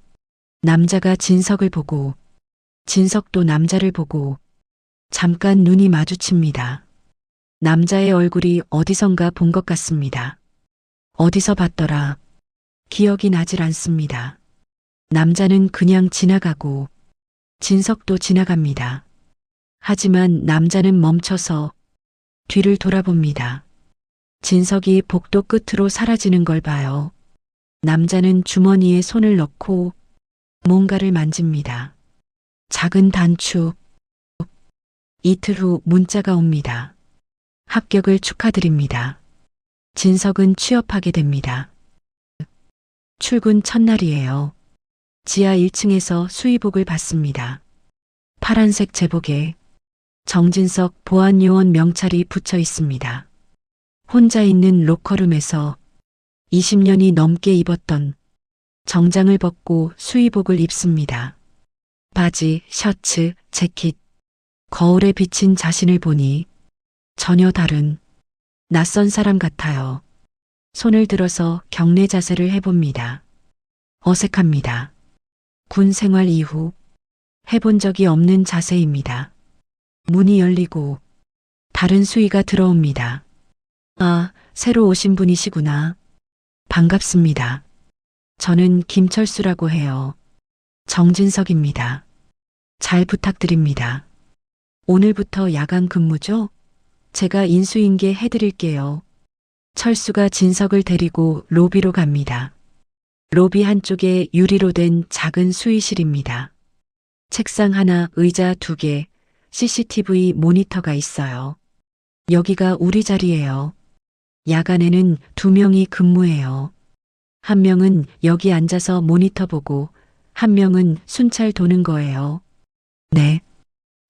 남자가 진석을 보고 진석도 남자를 보고 잠깐 눈이 마주칩니다. 남자의 얼굴이 어디선가 본 것 같습니다. 어디서 봤더라. 기억이 나질 않습니다. 남자는 그냥 지나가고 진석도 지나갑니다. 하지만 남자는 멈춰서 뒤를 돌아봅니다. 진석이 복도 끝으로 사라지는 걸 봐요. 남자는 주머니에 손을 넣고 뭔가를 만집니다. 작은 단추. 이틀 후 문자가 옵니다. 합격을 축하드립니다. 진석은 취업하게 됩니다. 출근 첫날이에요. 지하 1층에서 수의복을 받습니다. 파란색 제복에 정진석 보안요원 명찰이 붙여 있습니다. 혼자 있는 로커룸에서 20년이 넘게 입었던 정장을 벗고 수의복을 입습니다. 바지, 셔츠, 재킷, 거울에 비친 자신을 보니 전혀 다른 낯선 사람 같아요. 손을 들어서 경례 자세를 해봅니다. 어색합니다. 군 생활 이후 해본 적이 없는 자세입니다. 문이 열리고 다른 수의가 들어옵니다. 아, 새로 오신 분이시구나. 반갑습니다. 저는 김철수라고 해요. 정진석입니다. 잘 부탁드립니다. 오늘부터 야간 근무죠? 제가 인수인계 해드릴게요. 철수가 진석을 데리고 로비로 갑니다. 로비 한쪽에 유리로 된 작은 수의실입니다. 책상 하나, 의자 2개, CCTV 모니터가 있어요. 여기가 우리 자리예요. 야간에는 2명이 근무해요. 한 명은 여기 앉아서 모니터 보고 한 명은 순찰 도는 거예요. 네.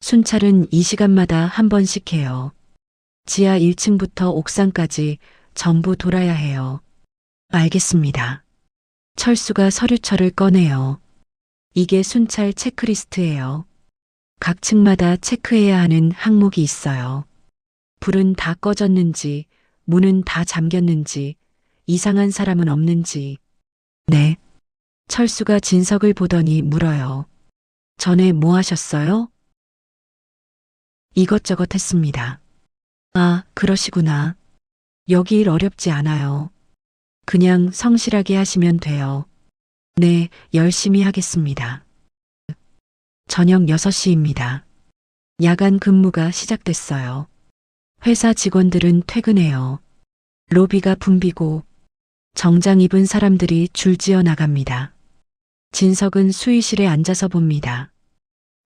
순찰은 이 시간마다 한 번씩 해요. 지하 1층부터 옥상까지 전부 돌아야 해요. 알겠습니다. 철수가 서류철을 꺼내요. 이게 순찰 체크리스트예요. 각 층마다 체크해야 하는 항목이 있어요. 불은 다 꺼졌는지, 문은 다 잠겼는지, 이상한 사람은 없는지. 네. 철수가 진석을 보더니 물어요. 전에 뭐 하셨어요? 이것저것 했습니다. 아, 그러시구나. 여기 일 어렵지 않아요. 그냥 성실하게 하시면 돼요. 네, 열심히 하겠습니다. 저녁 6시입니다. 야간 근무가 시작됐어요. 회사 직원들은 퇴근해요. 로비가 붐비고 정장 입은 사람들이 줄지어 나갑니다. 진석은 수의실에 앉아서 봅니다.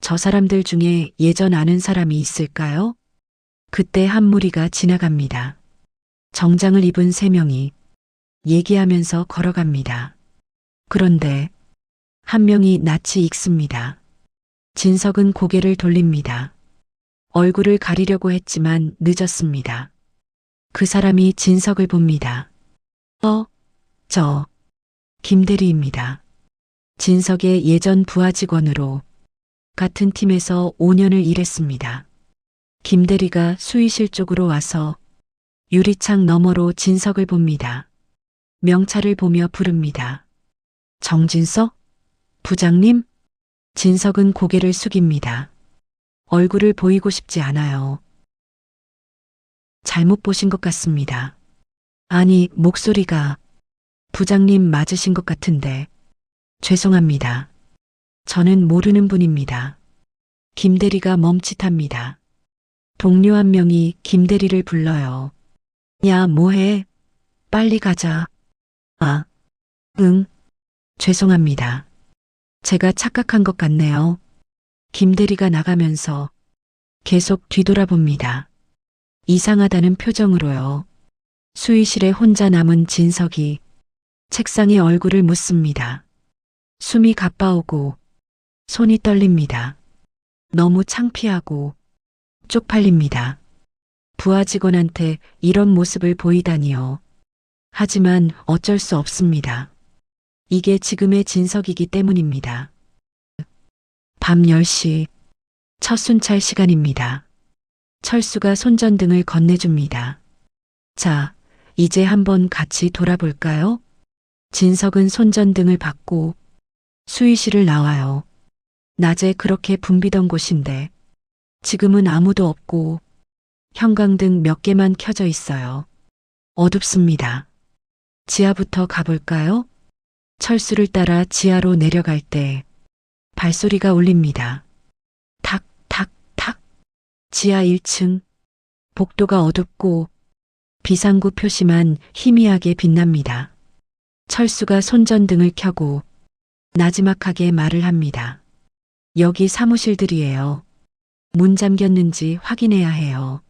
저 사람들 중에 예전 아는 사람이 있을까요? 그때 한 무리가 지나갑니다. 정장을 입은 3명이 얘기하면서 걸어갑니다. 그런데 한 명이 낯이 익습니다. 진석은 고개를 돌립니다. 얼굴을 가리려고 했지만 늦었습니다. 그 사람이 진석을 봅니다. 저 김대리입니다. 진석의 예전 부하 직원으로 같은 팀에서 5년을 일했습니다. 김대리가 수의실 쪽으로 와서 유리창 너머로 진석을 봅니다. 명찰을 보며 부릅니다. 정진석? 부장님? 진석은 고개를 숙입니다. 얼굴을 보이고 싶지 않아요. 잘못 보신 것 같습니다. 아니, 목소리가 부장님 맞으신 것 같은데. 죄송합니다. 저는 모르는 분입니다. 김대리가 멈칫합니다. 동료 한 명이 김대리를 불러요. 야, 뭐해? 빨리 가자. 아, 응. 죄송합니다. 제가 착각한 것 같네요. 김대리가 나가면서 계속 뒤돌아봅니다. 이상하다는 표정으로요. 수의실에 혼자 남은 진석이 책상에 얼굴을 묻습니다. 숨이 가빠오고 손이 떨립니다. 너무 창피하고 쪽팔립니다. 부하 직원한테 이런 모습을 보이다니요. 하지만 어쩔 수 없습니다. 이게 지금의 진석이기 때문입니다. 밤 10시 첫 순찰 시간입니다. 철수가 손전등을 건네줍니다. 자, 이제 한번 같이 돌아볼까요? 진석은 손전등을 받고 수의실을 나와요. 낮에 그렇게 붐비던 곳인데 지금은 아무도 없고 형광등 몇 개만 켜져 있어요. 어둡습니다. 지하부터 가볼까요? 철수를 따라 지하로 내려갈 때 발소리가 울립니다. 탁, 탁, 탁. 지하 1층. 복도가 어둡고 비상구 표시만 희미하게 빛납니다. 철수가 손전등을 켜고 나지막하게 말을 합니다. 여기 사무실들이에요. 문 잠겼는지 확인해야 해요.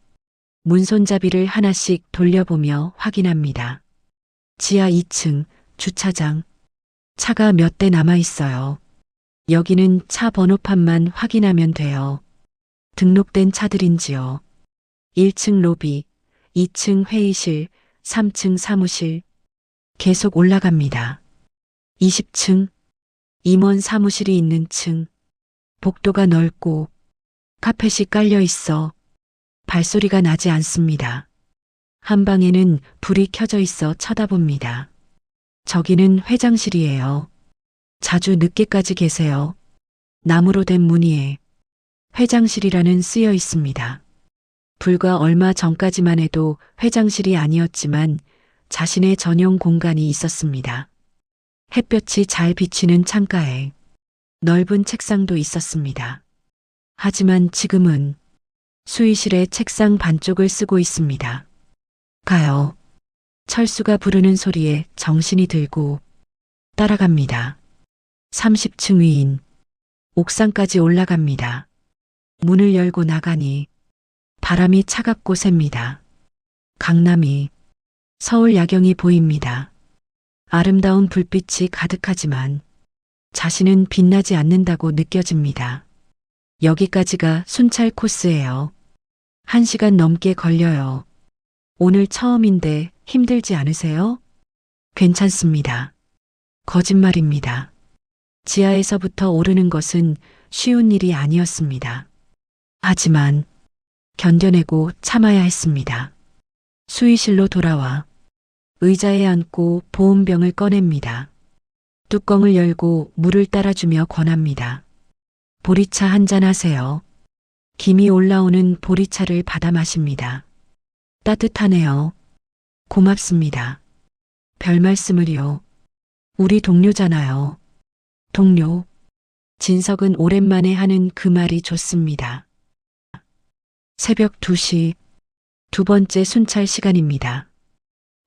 문 손잡이를 하나씩 돌려보며 확인합니다. 지하 2층 주차장. 차가 몇 대 남아 있어요. 여기는 차 번호판만 확인하면 돼요. 등록된 차들인지요. 1층 로비, 2층 회의실, 3층 사무실. 계속 올라갑니다. 20층, 임원 사무실이 있는 층. 복도가 넓고 카펫이 깔려 있어 발소리가 나지 않습니다. 한 방에는 불이 켜져 있어 쳐다봅니다. 저기는 회장실이에요. 자주 늦게까지 계세요. 나무로 된 무늬에 회장실이라는 쓰여 있습니다. 불과 얼마 전까지만 해도 회장실이 아니었지만 자신의 전용 공간이 있었습니다. 햇볕이 잘 비치는 창가에 넓은 책상도 있었습니다. 하지만 지금은 수의실의 책상 반쪽을 쓰고 있습니다. 가요. 철수가 부르는 소리에 정신이 들고 따라갑니다. 30층 위인 옥상까지 올라갑니다. 문을 열고 나가니 바람이 차갑고 셉니다. 강남이 서울 야경이 보입니다. 아름다운 불빛이 가득하지만 자신은 빛나지 않는다고 느껴집니다. 여기까지가 순찰 코스예요. 1시간 넘게 걸려요. 오늘 처음인데 힘들지 않으세요? 괜찮습니다. 거짓말입니다. 지하에서부터 오르는 것은 쉬운 일이 아니었습니다. 하지만 견뎌내고 참아야 했습니다. 수의실로 돌아와 의자에 앉고 보온병을 꺼냅니다. 뚜껑을 열고 물을 따라주며 권합니다. 보리차 한잔 하세요. 김이 올라오는 보리차를 받아 마십니다. 따뜻하네요. 고맙습니다. 별 말씀을요. 우리 동료잖아요. 동료. 진석은 오랜만에 하는 그 말이 좋습니다. 새벽 2시 두 번째 순찰 시간입니다.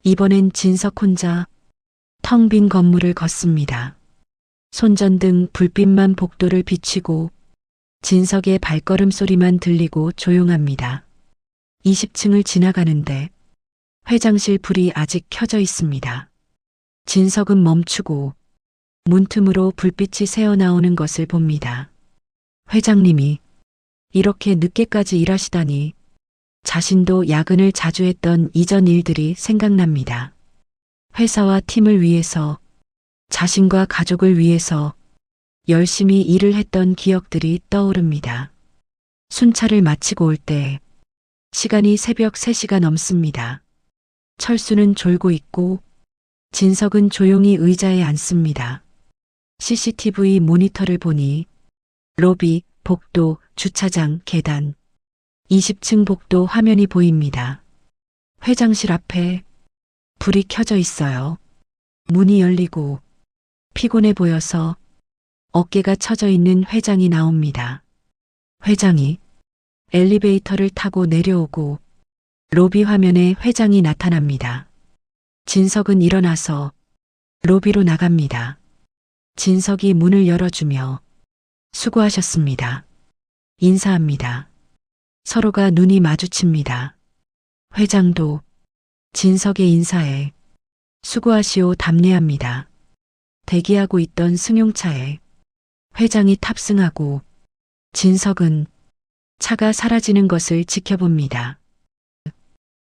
이번엔 진석 혼자 텅 빈 건물을 걷습니다. 손전등 불빛만 복도를 비치고 진석의 발걸음 소리만 들리고 조용합니다. 20층을 지나가는데 회장실 불이 아직 켜져 있습니다. 진석은 멈추고 문틈으로 불빛이 새어나오는 것을 봅니다. 회장님이 이렇게 늦게까지 일하시다니 자신도 야근을 자주 했던 이전 일들이 생각납니다. 회사와 팀을 위해서 자신과 가족을 위해서 열심히 일을 했던 기억들이 떠오릅니다. 순찰을 마치고 올 때 시간이 새벽 3시가 넘습니다. 철수는 졸고 있고 진석은 조용히 의자에 앉습니다. CCTV 모니터를 보니 로비, 복도, 주차장, 계단, 20층 복도 화면이 보입니다. 회장실 앞에 불이 켜져 있어요. 문이 열리고 피곤해 보여서 어깨가 처져 있는 회장이 나옵니다. 회장이 엘리베이터를 타고 내려오고 로비 화면에 회장이 나타납니다. 진석은 일어나서 로비로 나갑니다. 진석이 문을 열어주며 수고하셨습니다. 인사합니다. 서로가 눈이 마주칩니다. 회장도 진석의 인사에 수고하시오 답례합니다. 대기하고 있던 승용차에 회장이 탑승하고 진석은 차가 사라지는 것을 지켜봅니다.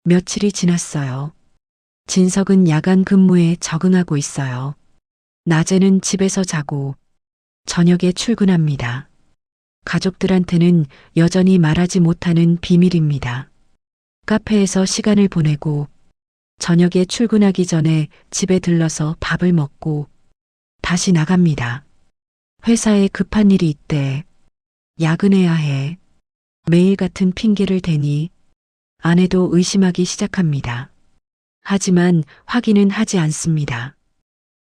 며칠이 지났어요. 진석은 야간 근무에 적응하고 있어요. 낮에는 집에서 자고 저녁에 출근합니다. 가족들한테는 여전히 말하지 못하는 비밀입니다. 카페에서 시간을 보내고 저녁에 출근하기 전에 집에 들러서 밥을 먹고 다시 나갑니다. 회사에 급한 일이 있대. 야근해야 해. 매일 같은 핑계를 대니 아내도 의심하기 시작합니다. 하지만 확인은 하지 않습니다.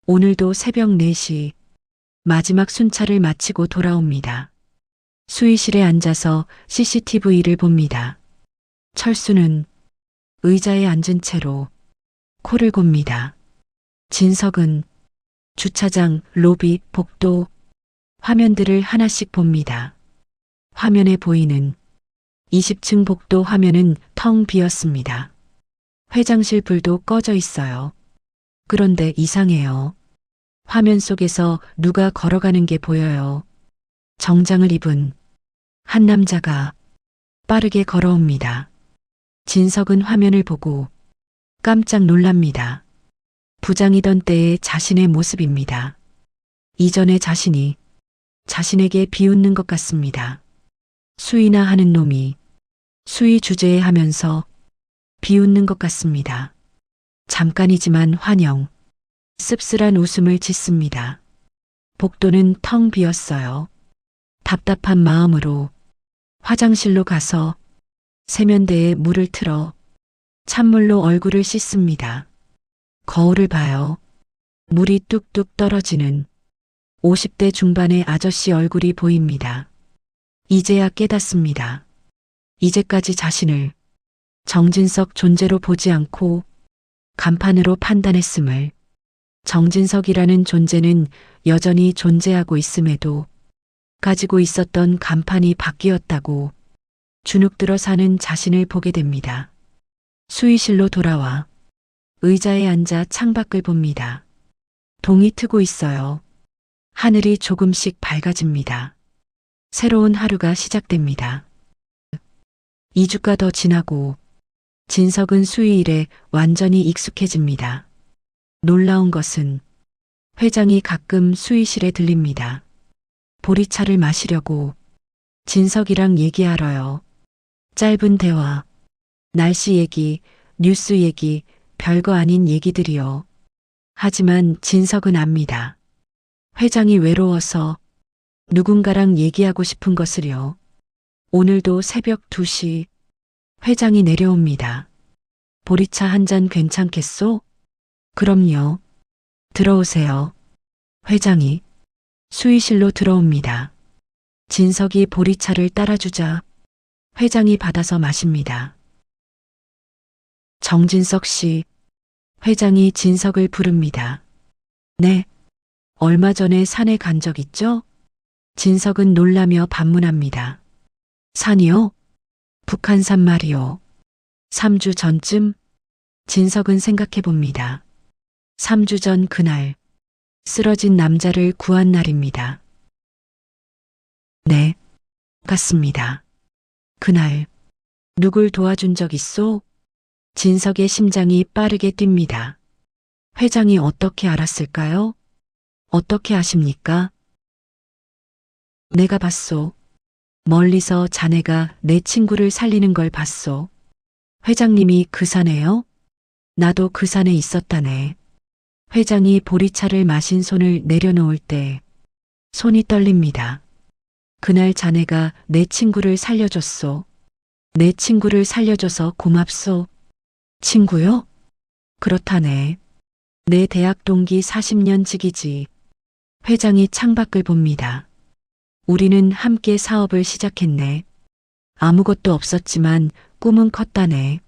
오늘도 새벽 4시 마지막 순찰을 마치고 돌아옵니다. 수의실에 앉아서 CCTV를 봅니다. 철수는 의자에 앉은 채로 코를 곱니다. 진석은 주차장, 로비, 복도 화면들을 하나씩 봅니다. 화면에 보이는 20층 복도 화면은 텅 비었습니다. 회장실 불도 꺼져 있어요. 그런데 이상해요. 화면 속에서 누가 걸어가는 게 보여요. 정장을 입은 한 남자가 빠르게 걸어옵니다. 진석은 화면을 보고 깜짝 놀랍니다. 부장이던 때의 자신의 모습입니다. 이전의 자신이 자신에게 비웃는 것 같습니다. 수위나 하는 놈이 수위 주제하면서 비웃는 것 같습니다. 잠깐이지만 환영, 씁쓸한 웃음을 짓습니다. 복도는 텅 비었어요. 답답한 마음으로 화장실로 가서 세면대에 물을 틀어 찬물로 얼굴을 씻습니다. 거울을 봐요. 물이 뚝뚝 떨어지는 50대 중반의 아저씨 얼굴이 보입니다. 이제야 깨닫습니다. 이제까지 자신을 정진석 존재로 보지 않고 간판으로 판단했음을. 정진석이라는 존재는 여전히 존재하고 있음에도 가지고 있었던 간판이 바뀌었다고 주눅들어 사는 자신을 보게 됩니다. 수의실로 돌아와 의자에 앉아 창밖을 봅니다. 동이 트고 있어요. 하늘이 조금씩 밝아집니다. 새로운 하루가 시작됩니다. 2주가 더 지나고 진석은 수의일에 완전히 익숙해집니다. 놀라운 것은 회장이 가끔 수의실에 들립니다. 보리차를 마시려고 진석이랑 얘기하러요. 짧은 대화, 날씨 얘기, 뉴스 얘기, 별거 아닌 얘기들이요. 하지만 진석은 압니다. 회장이 외로워서 누군가랑 얘기하고 싶은 것을요. 오늘도 새벽 2시 회장이 내려옵니다. 보리차 한 잔 괜찮겠소? 그럼요. 들어오세요. 회장이 수의실로 들어옵니다. 진석이 보리차를 따라주자 회장이 받아서 마십니다. 정진석 씨, 회장이 진석을 부릅니다. 네, 얼마 전에 산에 간 적 있죠? 진석은 놀라며 반문합니다. 산이요? 북한산 말이요. 3주 전쯤? 진석은 생각해 봅니다. 3주 전 그날, 쓰러진 남자를 구한 날입니다. 네, 같습니다. 그날, 누굴 도와준 적 있소? 진석의 심장이 빠르게 뜁니다. 회장이 어떻게 알았을까요? 어떻게 아십니까? 내가 봤소. 멀리서 자네가 내 친구를 살리는 걸 봤소. 회장님이 그 산에요? 나도 그 산에 있었다네. 회장이 보리차를 마신 손을 내려놓을 때 손이 떨립니다. 그날 자네가 내 친구를 살려줬소. 내 친구를 살려줘서 고맙소. 친구요? 그렇다네. 내 대학 동기 40년 지기지. 회장이 창밖을 봅니다. 우리는 함께 사업을 시작했네. 아무것도 없었지만 꿈은 컸다네.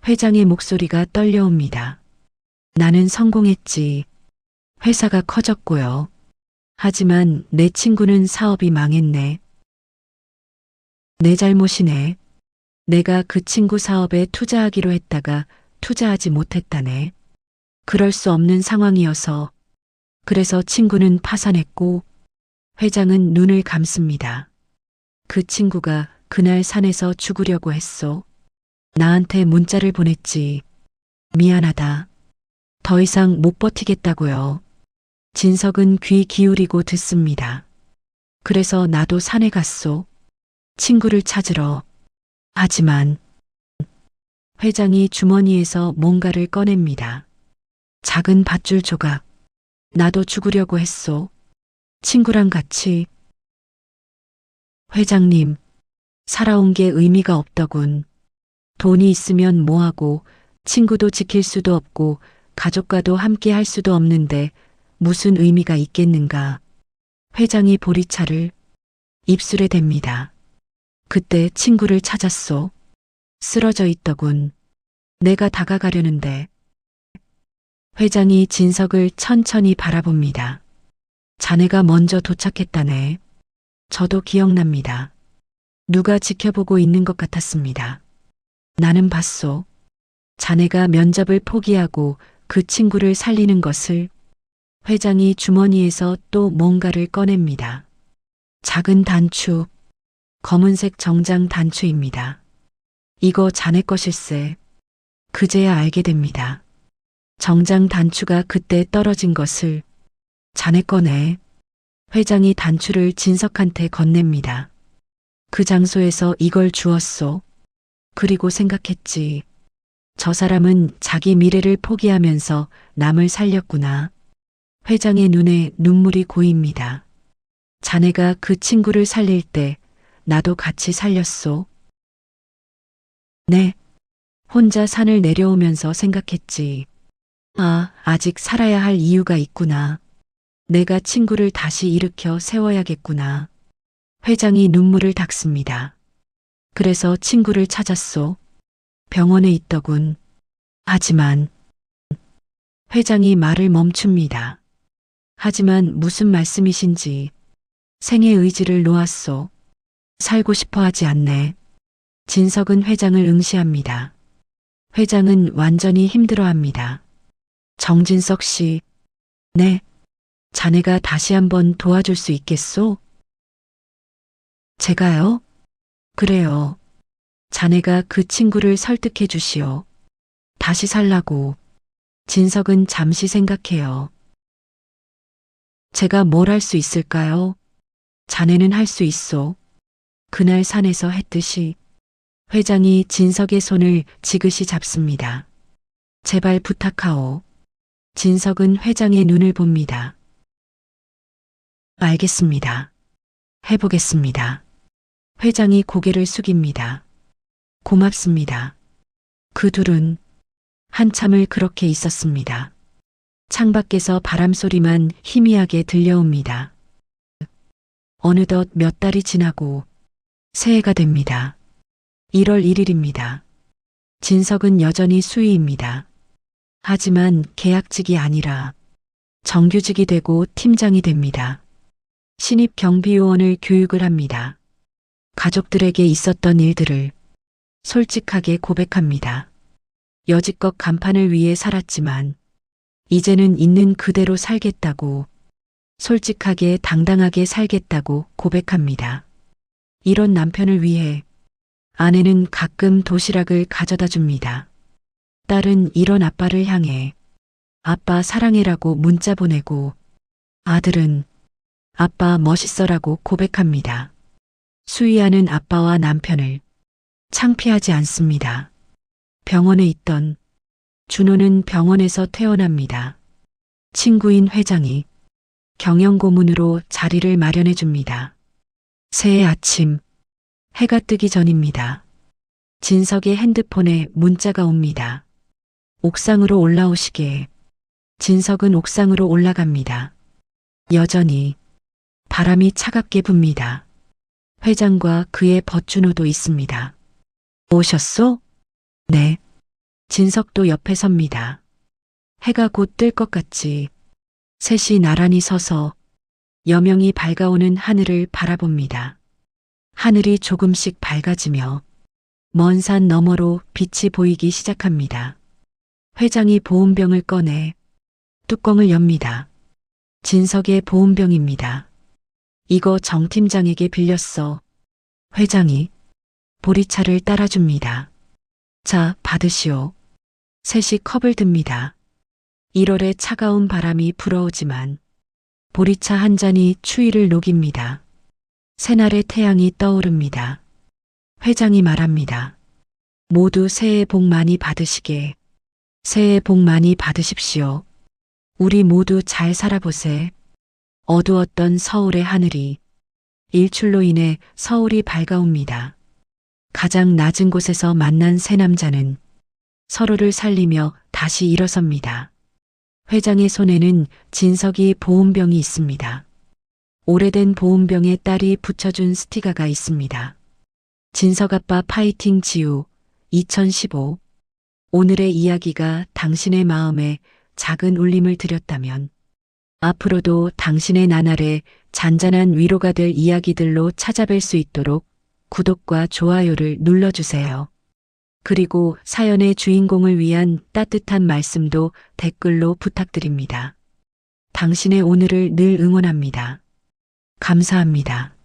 회장의 목소리가 떨려옵니다. 나는 성공했지. 회사가 커졌고요. 하지만 내 친구는 사업이 망했네. 내 잘못이네. 내가 그 친구 사업에 투자하기로 했다가 투자하지 못했다네. 그럴 수 없는 상황이어서. 그래서 친구는 파산했고 회장은 눈을 감습니다. 그 친구가 그날 산에서 죽으려고 했소. 나한테 문자를 보냈지. 미안하다. 더 이상 못 버티겠다고요. 진석은 귀 기울이고 듣습니다. 그래서 나도 산에 갔소. 친구를 찾으러. 하지만 회장이 주머니에서 뭔가를 꺼냅니다. 작은 밧줄 조각. 나도 죽으려고 했소. 친구랑 같이. 회장님, 살아온 게 의미가 없더군. 돈이 있으면 뭐하고 친구도 지킬 수도 없고 가족과도 함께 할 수도 없는데 무슨 의미가 있겠는가. 회장이 보리차를 입술에 댑니다. 그때 친구를 찾았소. 쓰러져 있더군. 내가 다가가려는데. 회장이 진석을 천천히 바라봅니다. 자네가 먼저 도착했다네. 저도 기억납니다. 누가 지켜보고 있는 것 같았습니다. 나는 봤소. 자네가 면접을 포기하고 그 친구를 살리는 것을. 회장이 주머니에서 또 뭔가를 꺼냅니다. 작은 단추. 검은색 정장 단추입니다. 이거 자네 것일세. 그제야 알게 됩니다. 정장 단추가 그때 떨어진 것을. 자네 거네. 회장이 단추를 진석한테 건넵니다. 그 장소에서 이걸 주었소. 그리고 생각했지. 저 사람은 자기 미래를 포기하면서 남을 살렸구나. 회장의 눈에 눈물이 고입니다. 자네가 그 친구를 살릴 때 나도 같이 살렸소. 네. 혼자 산을 내려오면서 생각했지. 아, 아직 살아야 할 이유가 있구나. 내가 친구를 다시 일으켜 세워야겠구나. 회장이 눈물을 닦습니다. 그래서 친구를 찾았소. 병원에 있더군. 하지만 회장이 말을 멈춥니다. 하지만 무슨 말씀이신지. 생의 의지를 놓았소. 살고 싶어 하지 않네. 진석은 회장을 응시합니다. 회장은 완전히 힘들어합니다. 정진석 씨. 네. 자네가 다시 한번 도와줄 수 있겠소? 제가요? 그래요. 자네가 그 친구를 설득해 주시오. 다시 살라고. 진석은 잠시 생각해요. 제가 뭘 할 수 있을까요? 자네는 할 수 있소. 그날 산에서 했듯이. 회장이 진석의 손을 지그시 잡습니다. 제발 부탁하오. 진석은 회장의 눈을 봅니다. 알겠습니다. 해보겠습니다. 회장이 고개를 숙입니다. 고맙습니다. 그 둘은 한참을 그렇게 있었습니다. 창밖에서 바람소리만 희미하게 들려옵니다. 어느덧 몇 달이 지나고 새해가 됩니다. 1월 1일입니다. 진석은 여전히 수의입니다. 하지만 계약직이 아니라 정규직이 되고 팀장이 됩니다. 신입 경비요원을 교육을 합니다. 가족들에게 있었던 일들을 솔직하게 고백합니다. 여지껏 간판을 위해 살았지만 이제는 있는 그대로 살겠다고, 솔직하게 당당하게 살겠다고 고백합니다. 이런 남편을 위해 아내는 가끔 도시락을 가져다 줍니다. 딸은 이런 아빠를 향해 아빠 사랑해라고 문자 보내고 아들은 아빠 멋있어라고 고백합니다. 수희아는 아빠와 남편을 창피하지 않습니다. 병원에 있던 준호는 병원에서 퇴원합니다. 친구인 회장이 경영고문으로 자리를 마련해 줍니다. 새해 아침, 해가 뜨기 전입니다. 진석의 핸드폰에 문자가 옵니다. 옥상으로 올라오시게. 진석은 옥상으로 올라갑니다. 여전히 바람이 차갑게 붑니다. 회장과 그의 버준호도 있습니다. 오셨소? 네. 진석도 옆에 섭니다. 해가 곧 뜰 것 같지. 셋이 나란히 서서 여명이 밝아오는 하늘을 바라봅니다. 하늘이 조금씩 밝아지며 먼 산 너머로 빛이 보이기 시작합니다. 회장이 보온병을 꺼내 뚜껑을 엽니다. 진석의 보온병입니다. 이거 정 팀장에게 빌렸어. 회장이 보리차를 따라줍니다. 자, 받으시오. 셋이 컵을 듭니다. 1월의 차가운 바람이 불어오지만 보리차 한 잔이 추위를 녹입니다. 새날의 태양이 떠오릅니다. 회장이 말합니다. 모두 새해 복 많이 받으시게. 새해 복 많이 받으십시오. 우리 모두 잘 살아보세. 어두웠던 서울의 하늘이 일출로 인해 서울이 밝아옵니다. 가장 낮은 곳에서 만난 세 남자는 서로를 살리며 다시 일어섭니다. 회장의 손에는 진석이 보온병이 있습니다. 오래된 보온병에 딸이 붙여준 스티커가 있습니다. 진석 아빠 파이팅 지우 2015. 오늘의 이야기가 당신의 마음에 작은 울림을 드렸다면 앞으로도 당신의 나날에 잔잔한 위로가 될 이야기들로 찾아뵐 수 있도록 구독과 좋아요를 눌러주세요. 그리고 사연의 주인공을 위한 따뜻한 말씀도 댓글로 부탁드립니다. 당신의 오늘을 늘 응원합니다. 감사합니다.